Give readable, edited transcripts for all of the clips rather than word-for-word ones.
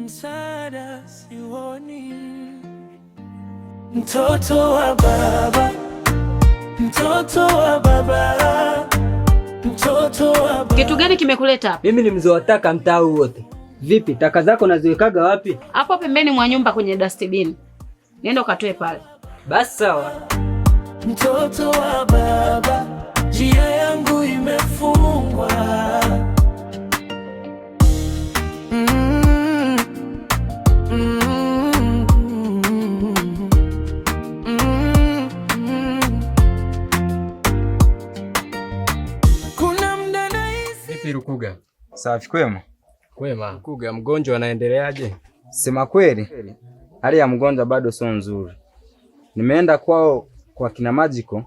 msaada sioni. Mtoto wa baba, mtoto wa baba, mtoto wa baba. Kitu gani kimekuleta hapa? Mimi ni mzee wa taka mtaa wote. Vipi, taka zako naziwekaga wapi? Hapo pembeni mwa nyumba kwenye dustbin. Nenda ukatoe pale. Basi sawa. Mtoto wa baba, njia yangu imefungwa. Kuna muda nahisi. Vipi Rukuga? Safi kwema? Kwema. Rukuga, mgonjwa anaendeleaje? Sema kweli, hali ya mgonjwa bado sio nzuri. Nimeenda kwao kwa kina Magical,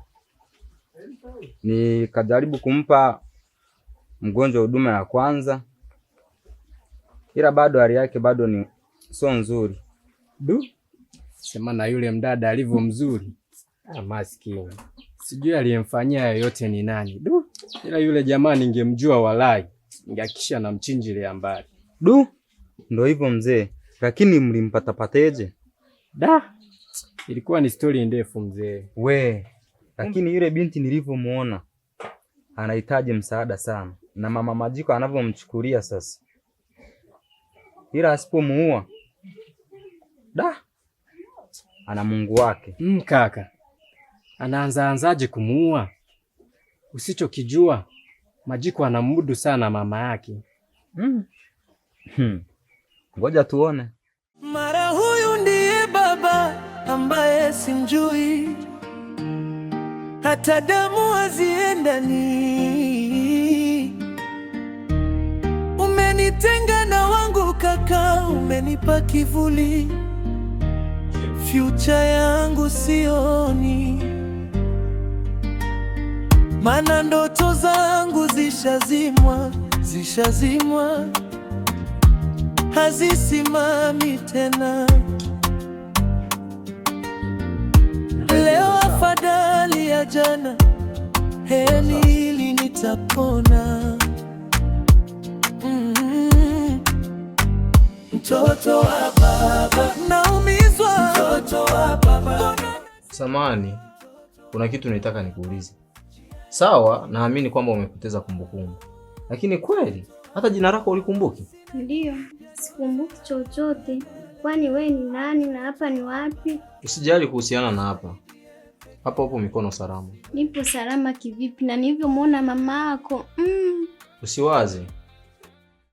nikajaribu kumpa mgonjwa huduma ya kwanza, ila bado hali yake bado ni sio nzuri. Sema na yule mdada alivyo mzuri. Maskini. Sijui aliyemfanyia yoyote ni nani. Ila yule jamaa ningemjua walai. Ningehakikisha namchinjilia mbali. Ndio hivyo mzee. Lakini mlimpatapateje? Ilikuwa ni story ndefu mzee. Lakini yule binti nilivyomuona anahitaji msaada sana. Na mama Magical anavyomchukulia sasa. Ila asipomuua ana Mungu wake. Kaka. Anaanzaje kumuua? Usichokijua, Magical anamudu sana mama yake. Ngoja tuone. Mara huyu ndiye baba ambaye simjui, hata damu haziendani. Umenitenga na wangu kaka, umenipa kivuli, future yangu sioni, mana ndoto zangu zishazimwa, hazisimami tena. Leo afadhali ya jana, heri hili nitapona. Mtoto wa baba, naumizwa. Mtoto wa baba. Samani, kuna kitu nitaka nikuulize. Sawa, naamini kwamba umepoteza kumbukumbu. Lakini kweli, hata jina lako ulikumbuki? Ndiyo, sikumbuki chochote. Kwani we ni nani na hapa ni wapi? Usijali kuhusiana na hapa. Hapa upo mikono salama. Nipo salama kivipi na nilivyomwona mama yako? Usiwaze.